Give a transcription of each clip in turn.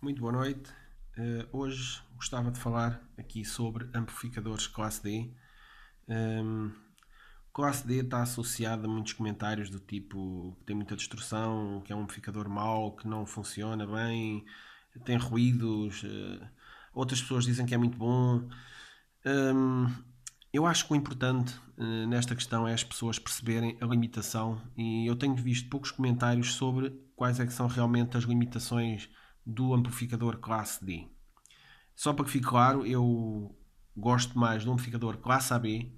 Muito boa noite. Hoje gostava de falar aqui sobre amplificadores classe D. Um, Classe D está associada a muitos comentários do tipo que tem muita distorção, que é um amplificador mau, que não funciona bem, tem ruídos. Outras pessoas dizem que é muito bom. Um, eu acho que o importante nesta questão é as pessoas perceberem a limitação, e eu tenho visto poucos comentários sobre quais é que são realmente as limitações do amplificador classe D. Só para que fique claro, eu gosto mais do amplificador classe AB,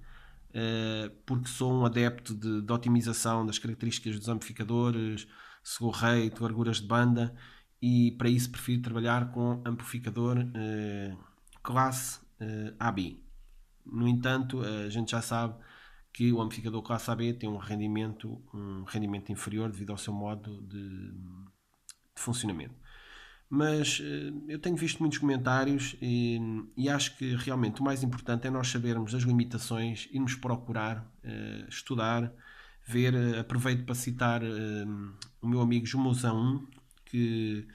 porque sou um adepto de otimização das características dos amplificadores, slow rate, larguras de banda, e para isso prefiro trabalhar com amplificador classe AB. No entanto, a gente já sabe que o amplificador classe AB tem um rendimento inferior devido ao seu modo de funcionamento. Mas eu tenho visto muitos comentários e acho que realmente o mais importante é nós sabermos as limitações, irmos procurar, estudar, ver. Aproveito para citar o meu amigo Jumuzão, que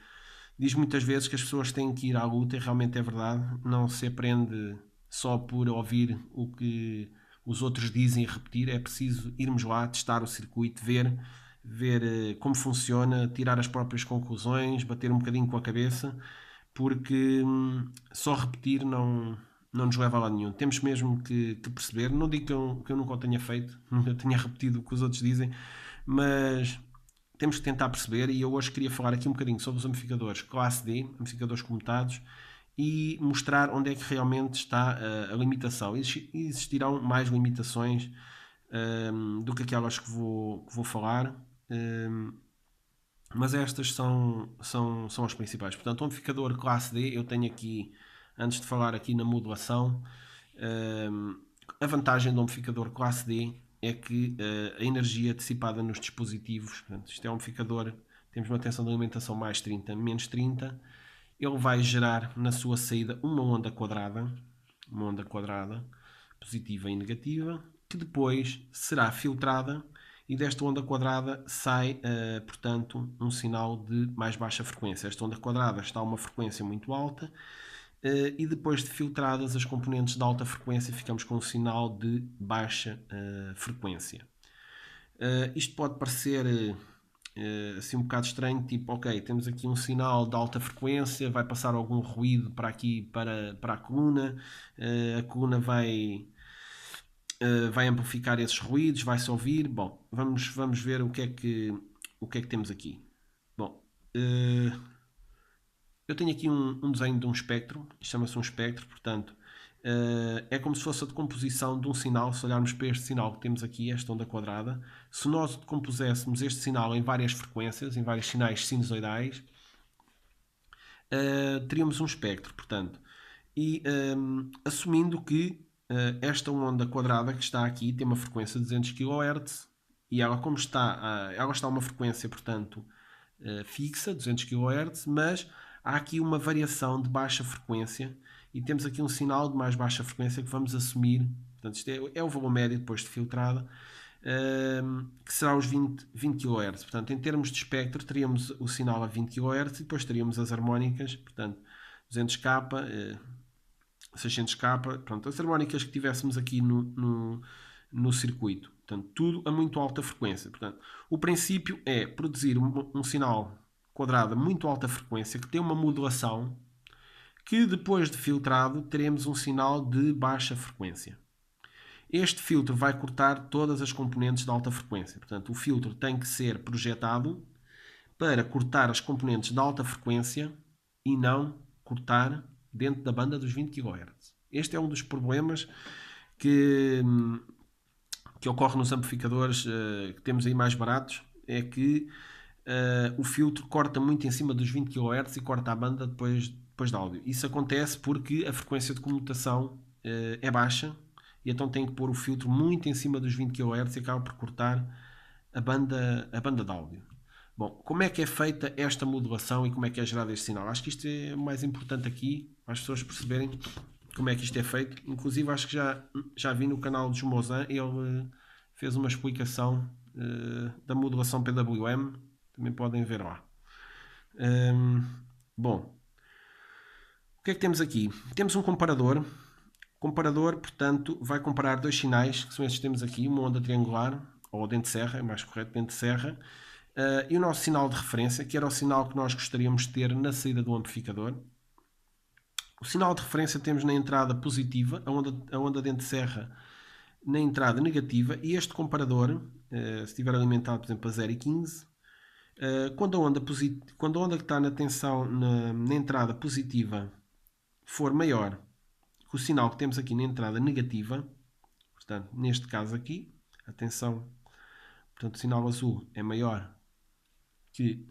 diz muitas vezes que as pessoas têm que ir à luta, e realmente é verdade. Não se aprende só por ouvir o que os outros dizem e repetir. É preciso irmos lá, testar o circuito, ver como funciona, tirar as próprias conclusões, bater um bocadinho com a cabeça, porque só repetir não nos leva a lado nenhum. Temos mesmo que perceber. Não digo que eu nunca o tenha feito, nunca tenha repetido o que os outros dizem, mas temos que tentar perceber. E eu hoje queria falar aqui um bocadinho sobre os amplificadores classe D, amplificadores comutados, e mostrar onde é que realmente está a limitação. Existirão mais limitações do que aquelas que vou falar, um, mas estas são as principais. Portanto, o amplificador classe D, eu tenho aqui, antes de falar aqui na modulação, um, a vantagem do amplificador classe D é que a energia dissipada nos dispositivos, portanto, isto é um amplificador, temos uma tensão de alimentação mais 30, menos 30, ele vai gerar na sua saída uma onda quadrada, positiva e negativa, que depois será filtrada, e desta onda quadrada sai, portanto, um sinal de mais baixa frequência. Esta onda quadrada está a uma frequência muito alta, e depois de filtradas as componentes de alta frequência, ficamos com um sinal de baixa frequência. Isto pode parecer assim um bocado estranho, tipo, ok, temos aqui um sinal de alta frequência, vai passar algum ruído para aqui, para a coluna, a coluna vai amplificar esses ruídos, vai-se ouvir. Bom, vamos ver o que é que temos aqui. Bom, eu tenho aqui um desenho de um espectro, isto chama-se um espectro, portanto, é como se fosse a decomposição de um sinal. Se olharmos para este sinal que temos aqui, esta onda quadrada, se nós decompuséssemos este sinal em várias frequências, em vários sinais sinusoidais, teríamos um espectro, portanto. E assumindo que esta onda quadrada que está aqui tem uma frequência de 200 kHz, e ela está a uma frequência, portanto, fixa, 200 kHz, mas há aqui uma variação de baixa frequência, e temos aqui um sinal de mais baixa frequência que vamos assumir. Portanto, isto é o valor médio depois de filtrada, que será os 20 kHz. Portanto, em termos de espectro, teríamos o sinal a 20 kHz e depois teríamos as harmónicas, portanto, 200K, 600K, pronto, as harmónicas que tivéssemos aqui no circuito. Portanto, tudo a muito alta frequência. Portanto, o princípio é produzir um sinal quadrado a muito alta frequência que tem uma modulação, que depois de filtrado teremos um sinal de baixa frequência. Este filtro vai cortar todas as componentes de alta frequência. Portanto, o filtro tem que ser projetado para cortar as componentes de alta frequência e não cortar dentro da banda dos 20 kHz. Este é um dos problemas que ocorre nos amplificadores que temos aí mais baratos, é que o filtro corta muito em cima dos 20 kHz e corta a banda depois de áudio. Isso acontece porque a frequência de comutação é baixa, e então tem que pôr o filtro muito em cima dos 20 kHz e acaba por cortar a banda de áudio. Bom, como é que é feita esta modulação e como é que é gerado este sinal? Acho que isto é o mais importante aqui, para as pessoas perceberem como é que isto é feito. Inclusive, acho que já vi no canal de Jumozan, ele fez uma explicação da modulação PWM, também podem ver lá. Bom, O que é que temos aqui? Temos um comparador. O comparador, portanto, vai comparar dois sinais, que são estes que temos aqui, uma onda triangular, ou dente de serra, é mais correto, dente de serra, e o nosso sinal de referência, que era o sinal que nós gostaríamos de ter na saída do amplificador. O sinal de referência temos na entrada positiva, a onda dente de serra na entrada negativa, e este comparador, se estiver alimentado, por exemplo, a 0,15, quando a onda que está na tensão na entrada positiva for maior que o sinal que temos aqui na entrada negativa, portanto, neste caso aqui, atenção, portanto, o sinal azul é maior que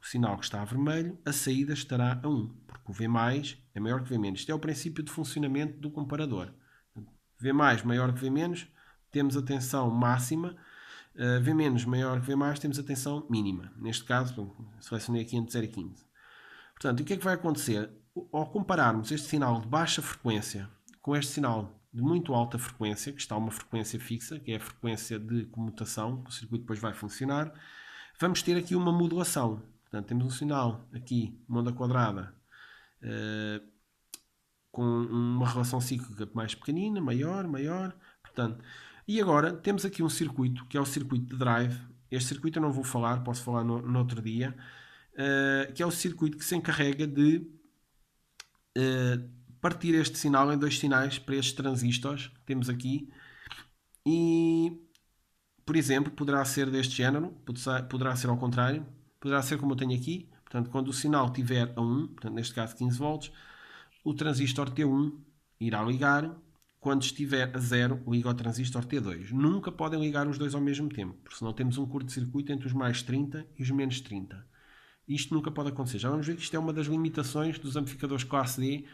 o sinal que está a vermelho, a saída estará a 1, porque o V mais é maior que V-. Isto é o princípio de funcionamento do comparador. V mais maior que V-, temos a tensão máxima, V- maior que V+, temos a tensão mínima. Neste caso, selecionei aqui entre 0 e 15. Portanto, o que é que vai acontecer? Ao compararmos este sinal de baixa frequência com este sinal de muito alta frequência, que está a uma frequência fixa, que é a frequência de comutação, que o circuito depois vai funcionar, vamos ter aqui uma modulação. Portanto, temos um sinal aqui, uma onda quadrada, com uma relação cíclica mais pequenina, maior, maior. Portanto, e agora temos aqui um circuito, que é o circuito de drive. Este circuito eu não vou falar, posso falar no outro dia, que é o circuito que se encarrega de partir este sinal em dois sinais para estes transistores que temos aqui. E, por exemplo, poderá ser deste género, poderá ser ao contrário, poderá ser como eu tenho aqui. Portanto, quando o sinal estiver a 1, portanto, neste caso 15 volts, o transistor T1 irá ligar. Quando estiver a 0, liga ao transistor T2. Nunca podem ligar os dois ao mesmo tempo, porque senão temos um curto-circuito entre os mais 30 e os menos 30. Isto nunca pode acontecer. Já vamos ver que isto é uma das limitações dos amplificadores classe D,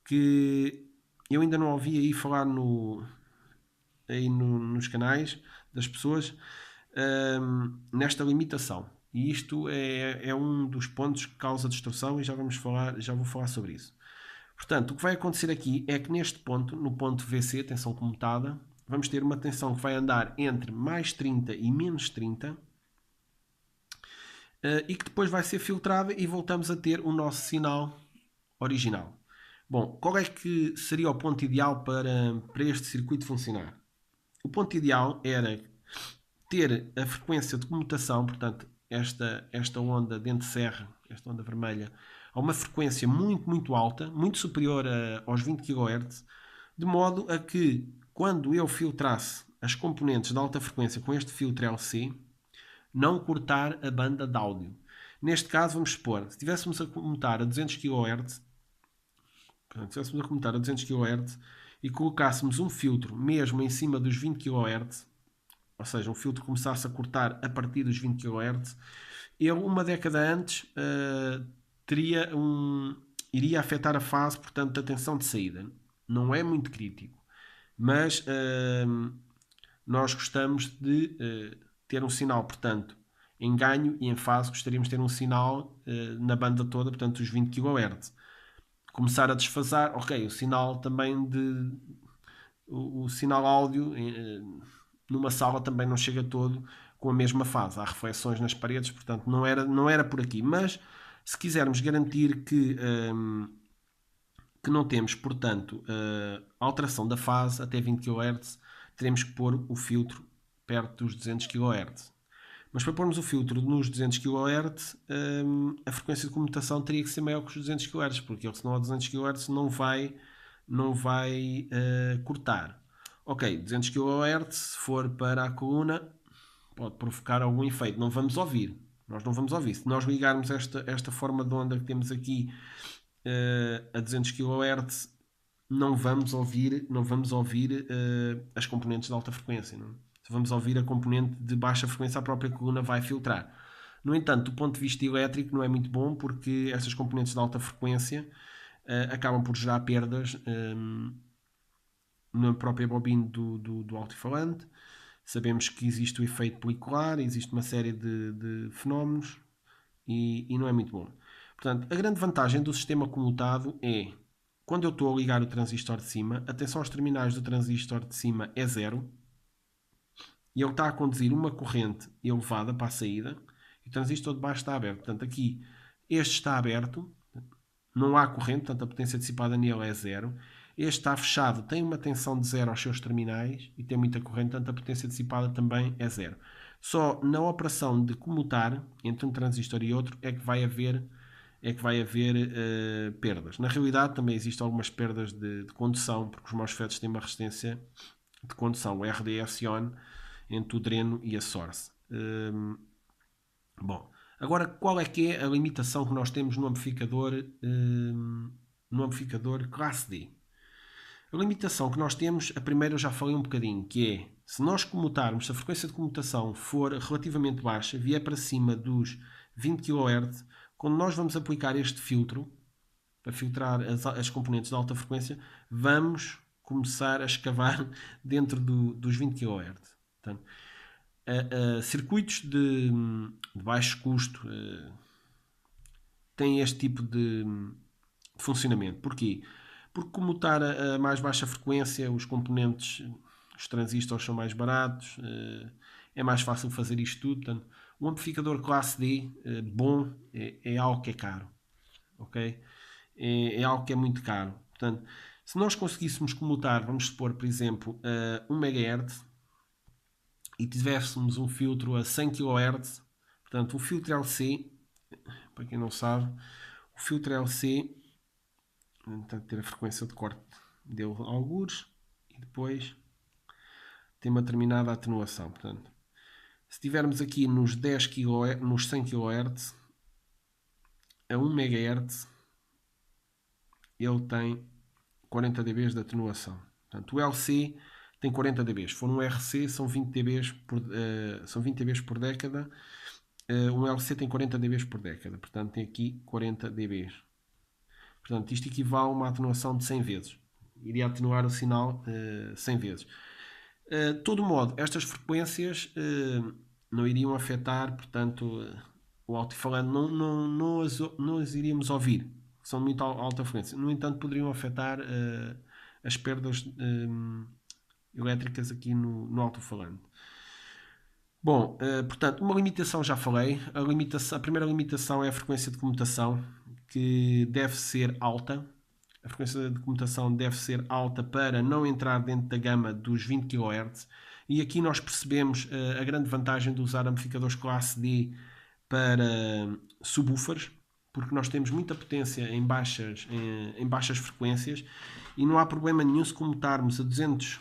que eu ainda não ouvi aí falar nos canais das pessoas, nesta limitação. E isto é um dos pontos que causa distorção, e já vou falar sobre isso. Portanto, o que vai acontecer aqui é que neste ponto, no ponto VC, tensão comutada, vamos ter uma tensão que vai andar entre mais 30 e menos 30, e que depois vai ser filtrada e voltamos a ter o nosso sinal original. Bom, qual é que seria o ponto ideal para este circuito funcionar? O ponto ideal era ter a frequência de comutação, portanto, esta onda dente de serra, esta onda vermelha, a uma frequência muito, muito alta, muito superior aos 20 kHz, de modo a que, quando eu filtrasse as componentes de alta frequência com este filtro LC, não cortar a banda de áudio. Neste caso, vamos supor, se estivéssemos a comutar a 200 kHz, e colocássemos um filtro mesmo em cima dos 20 kHz, ou seja, um filtro começasse a cortar a partir dos 20 kHz, ele, uma década antes, iria afetar a fase, portanto, da tensão de saída. Não é muito crítico, mas nós gostamos de ter um sinal, portanto, em ganho, e em fase gostaríamos de ter um sinal na banda toda, portanto, os 20 kHz. Começar a desfasar, ok, o sinal também o sinal áudio numa sala também não chega todo com a mesma fase. Há reflexões nas paredes, portanto não era por aqui. Mas se quisermos garantir que não temos, portanto, alteração da fase até 20 kHz, teremos que pôr o filtro perto dos 200 kHz. Mas para pormos o filtro nos 200 kHz, a frequência de comutação teria que ser maior que os 200 kHz, porque ele, senão a 200 kHz não vai cortar. Ok, 200 kHz, se for para a coluna, pode provocar algum efeito. Não vamos ouvir. Nós não vamos ouvir. Se nós ligarmos esta forma de onda que temos aqui a 200 kHz, não vamos ouvir as componentes de alta frequência. Não? Se vamos ouvir a componente de baixa frequência, a própria coluna vai filtrar. No entanto, do ponto de vista elétrico, não é muito bom, porque essas componentes de alta frequência acabam por gerar perdas na própria bobina do altifalante. Sabemos que existe o efeito pelicular, existe uma série de fenómenos e não é muito bom. Portanto, a grande vantagem do sistema comutado é, quando eu estou a ligar o transistor de cima, a tensão aos terminais do transistor de cima é zero e ele está a conduzir uma corrente elevada para a saída e o transistor de baixo está aberto. Portanto, aqui este está aberto, não há corrente, portanto a potência dissipada nele é zero. Este está fechado, tem uma tensão de zero aos seus terminais e tem muita corrente, portanto a potência dissipada também é zero. Só na operação de comutar entre um transistor e outro é que vai haver perdas. Na realidade também existem algumas perdas de condução, porque os MOSFETs têm uma resistência de condução, o RDS-on, entre o dreno e a source. Bom, agora qual é que é a limitação que nós temos no amplificador classe D? A limitação que nós temos, a primeira eu já falei um bocadinho, que é, se nós comutarmos, se a frequência de comutação for relativamente baixa, vier para cima dos 20 kHz, quando nós vamos aplicar este filtro, para filtrar as componentes de alta frequência, vamos começar a escavar dentro dos 20 kHz. Portanto, circuitos de baixo custo têm este tipo de funcionamento. Porquê? Porque comutar a mais baixa frequência, os componentes, os transistores são mais baratos, é mais fácil fazer isto tudo. Portanto, um amplificador classe D bom é algo que é caro. Okay? É algo que é muito caro. Portanto, se nós conseguíssemos comutar, vamos supor, por exemplo, 1 MHz e tivéssemos um filtro a 100 kHz, portanto, o filtro LC, para quem não sabe, o filtro LC, portanto, ter a frequência de corte dele algures e depois tem uma determinada atenuação. Portanto, se estivermos aqui nos 10 kHz, nos 100 kHz, a 1 MHz, ele tem 40 dB de atenuação. Portanto, o LC tem 40 dB. Se for um RC, são 20 dB por década. Um LC tem 40 dB por década. Portanto, tem aqui 40 dB. Portanto, isto equivale a uma atenuação de 100 vezes. Iria atenuar o sinal 100 vezes. De todo modo, estas frequências não iriam afetar, portanto, o alto-falante não as iríamos ouvir. São de muito alta frequência. No entanto, poderiam afetar as perdas elétricas aqui no alto-falante. Bom, portanto, uma limitação já falei. A primeira limitação é a frequência de comutação, que deve ser alta. A frequência de comutação deve ser alta para não entrar dentro da gama dos 20 kHz. E aqui nós percebemos a grande vantagem de usar amplificadores classe D para subwoofers, porque nós temos muita potência em baixas frequências e não há problema nenhum se comutarmos a 200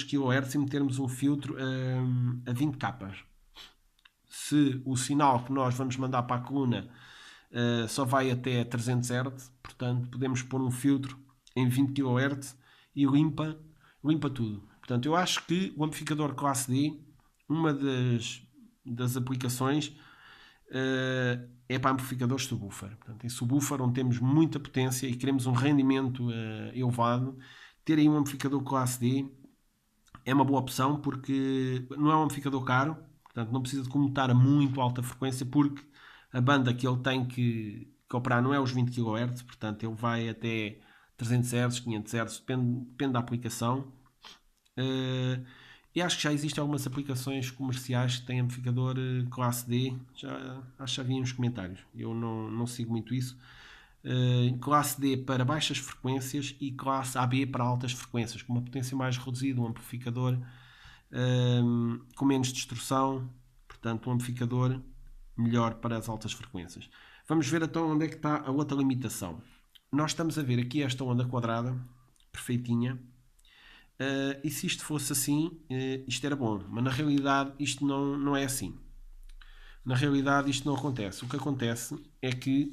kHz e metermos um filtro a 20 capas. Se o sinal que nós vamos mandar para a coluna só vai até 300 Hz, portanto podemos pôr um filtro em 20 kHz e limpa tudo. Portanto, eu acho que o amplificador classe D, uma das aplicações é para amplificadores subwoofer. Portanto, em subwoofer onde temos muita potência e queremos um rendimento elevado, ter aí um amplificador classe D é uma boa opção, porque não é um amplificador caro, portanto não precisa de comutar a muito alta frequência, porque a banda que ele tem que operar não é os 20 kHz, portanto ele vai até 300 Hz, 500 Hz, depende da aplicação. E acho que já existem algumas aplicações comerciais que têm amplificador classe D, acho que já vi uns comentários, eu não sigo muito isso. Classe D para baixas frequências e classe AB para altas frequências, com uma potência mais reduzida, um amplificador com menos distorção, portanto um amplificador melhor para as altas frequências. Vamos ver então onde é que está a outra limitação. Nós estamos a ver aqui esta onda quadrada, perfeitinha, e se isto fosse assim, isto era bom, mas na realidade isto não é assim. Na realidade isto não acontece. O que acontece é que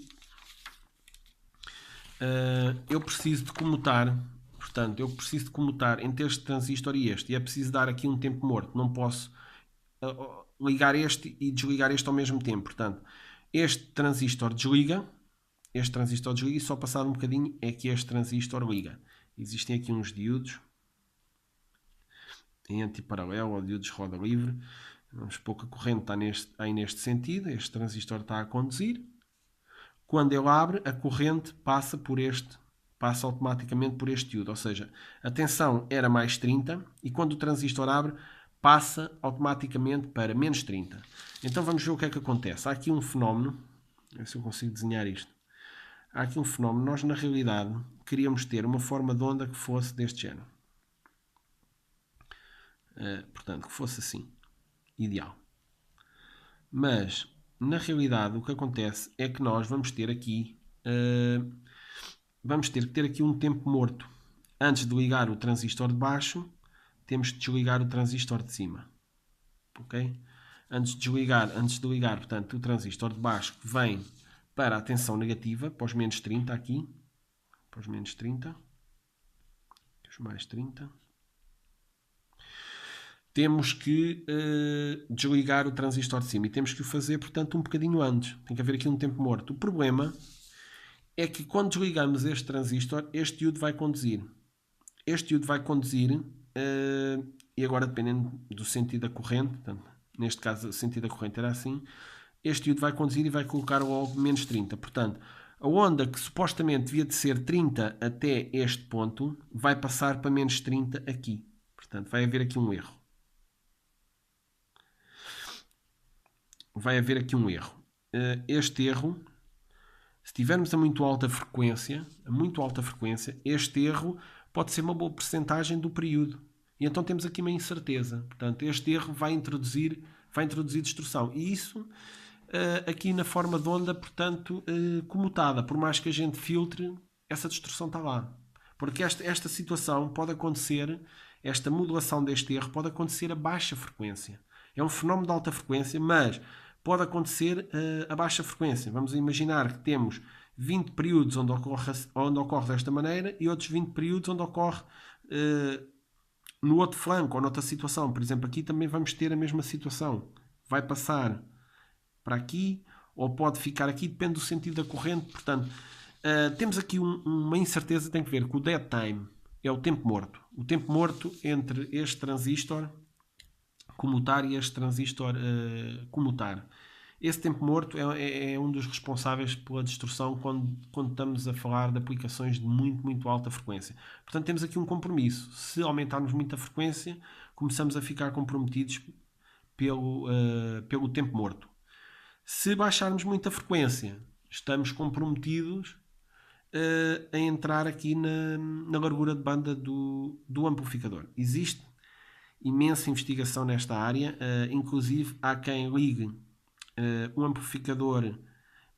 eu preciso de comutar, portanto, eu preciso de comutar entre este transistor e este, e é preciso dar aqui um tempo morto, não posso ligar este e desligar este ao mesmo tempo. Portanto, este transistor desliga e só passado um bocadinho é que este transistor liga. Existem aqui uns diodos em antiparalelo ou diodos roda livre. Vamos supor que a corrente está aí neste sentido, este transistor está a conduzir. Quando ele abre, a corrente passa automaticamente por este diodo, ou seja, a tensão era mais 30 e quando o transistor abre, passa automaticamente para menos 30. Então vamos ver o que é que acontece. Há aqui um fenómeno, ver se eu consigo desenhar isto. há aqui um fenómeno. Nós, na realidade, queríamos ter uma forma de onda que fosse deste género. Portanto, que fosse assim. Ideal. Mas, na realidade, o que acontece é que nós vamos ter aqui... vamos ter que ter aqui um tempo morto. Antes de ligar o transistor de baixo, temos de desligar o transistor de cima. Ok? Antes de ligar, portanto, o transistor de baixo que vem para a tensão negativa, para os menos 30 aqui, para os menos 30, os mais 30, temos que desligar o transistor de cima e temos que o fazer, portanto, um bocadinho antes. Tem que haver aqui um tempo morto. O problema é que quando desligamos este transistor, este diodo vai conduzir. Este diodo vai conduzir, e agora dependendo do sentido da corrente, portanto, neste caso o sentido da corrente era assim, este diodo vai conduzir e vai colocar logo menos 30. Portanto, a onda que supostamente devia de ser 30 até este ponto, vai passar para menos 30 aqui. Portanto, vai haver aqui um erro. Este erro, se tivermos a muito alta frequência, este erro pode ser uma boa percentagem do período. E então temos aqui uma incerteza. Portanto, este erro vai introduzir distorção. E isso, aqui na forma de onda, portanto, comutada. Por mais que a gente filtre, essa distorção está lá. Porque esta situação pode acontecer, esta modulação deste erro pode acontecer a baixa frequência. É um fenómeno de alta frequência, mas pode acontecer a baixa frequência. Vamos imaginar que temos 20 períodos onde ocorre desta maneira e outros 20 períodos onde ocorre no outro flanco ou noutra situação. Por exemplo, aqui também vamos ter a mesma situação. Vai passar para aqui ou pode ficar aqui, depende do sentido da corrente. Portanto, temos aqui uma incerteza, tem que ver com o dead time, é o tempo morto. O tempo morto entre este transistor comutar e este transistor comutar. Esse tempo morto é um dos responsáveis pela distorção quando estamos a falar de aplicações de muito alta frequência. Portanto, temos aqui um compromisso. Se aumentarmos muito a frequência, começamos a ficar comprometidos pelo tempo morto. Se baixarmos muito a frequência, estamos comprometidos a entrar aqui na largura de banda do amplificador. Existe imensa investigação nesta área, inclusive há quem ligue um amplificador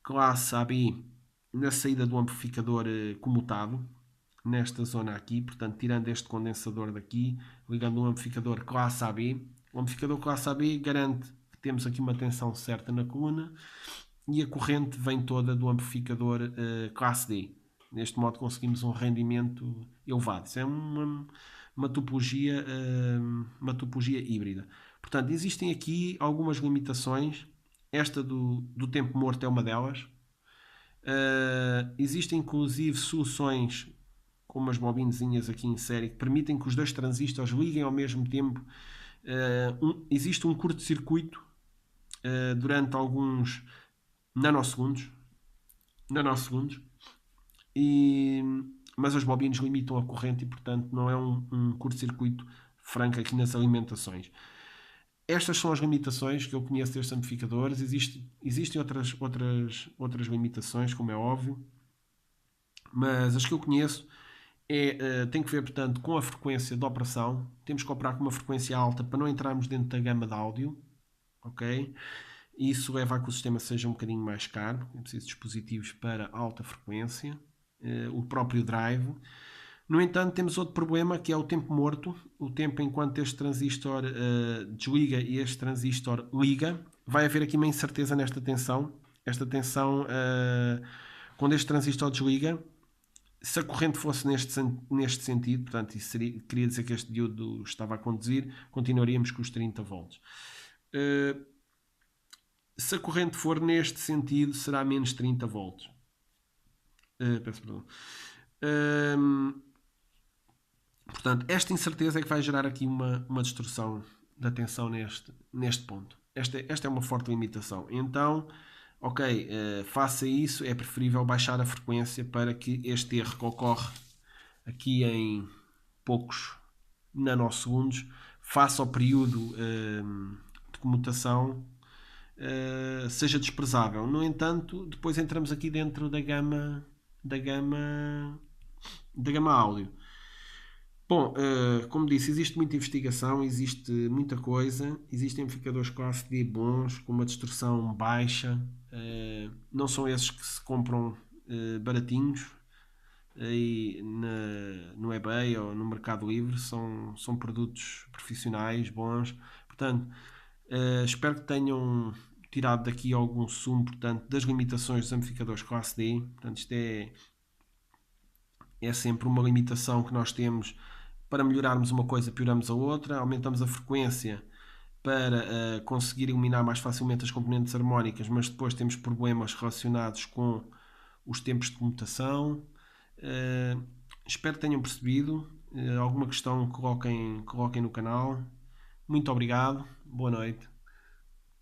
classe AB na saída do amplificador comutado, nesta zona aqui, portanto tirando este condensador daqui, ligando um amplificador classe AB. O amplificador classe AB garante que temos aqui uma tensão certa na coluna e a corrente vem toda do amplificador classe D. Deste modo conseguimos um rendimento elevado. Isso é uma topologia híbrida. Portanto, existem aqui algumas limitações. Esta do tempo morto é uma delas. Existem inclusive soluções com umas bobinezinhas aqui em série que permitem que os dois transistores liguem ao mesmo tempo. Existe um curto-circuito durante alguns nanosegundos, mas as bobinas limitam a corrente e, portanto, não é um curto-circuito franco aqui nas alimentações. Estas são as limitações que eu conheço destes amplificadores. Existem outras limitações, como é óbvio, mas as que eu conheço tem que ver, portanto, com a frequência de operação. Temos que operar com uma frequência alta para não entrarmos dentro da gama de áudio, ok? Isso leva a que o sistema seja um bocadinho mais caro. É preciso dispositivos para alta frequência, o próprio drive. No entanto, temos outro problema que é o tempo morto, o tempo enquanto este transistor desliga e este transistor liga. Vai haver aqui uma incerteza nesta tensão. Esta tensão, quando este transistor desliga, se a corrente fosse neste sentido, portanto, isso queria dizer que este diodo estava a conduzir, continuaríamos com os 30 volts. Se a corrente for neste sentido, será menos 30 volts. Peço perdão. Portanto, esta incerteza é que vai gerar aqui uma distorção da tensão neste ponto. Esta é uma forte limitação. Então, ok, face a isso, é preferível baixar a frequência para que este erro que ocorre aqui em poucos nanosegundos, face ao período de comutação, seja desprezável. No entanto, depois entramos aqui dentro da gama da gama, da gama áudio. Bom, como disse, existe muita investigação, existe muita coisa, existem amplificadores classe D bons, com uma distorção baixa, não são esses que se compram baratinhos aí no eBay ou no Mercado Livre, são produtos profissionais bons. Portanto, espero que tenham tirado daqui algum sumo, portanto, das limitações dos amplificadores classe D. Portanto, isto é sempre uma limitação que nós temos. Para melhorarmos uma coisa, pioramos a outra, aumentamos a frequência para conseguir eliminar mais facilmente as componentes harmónicas, mas depois temos problemas relacionados com os tempos de comutação. Espero que tenham percebido. Alguma questão coloquem no canal. Muito obrigado. Boa noite.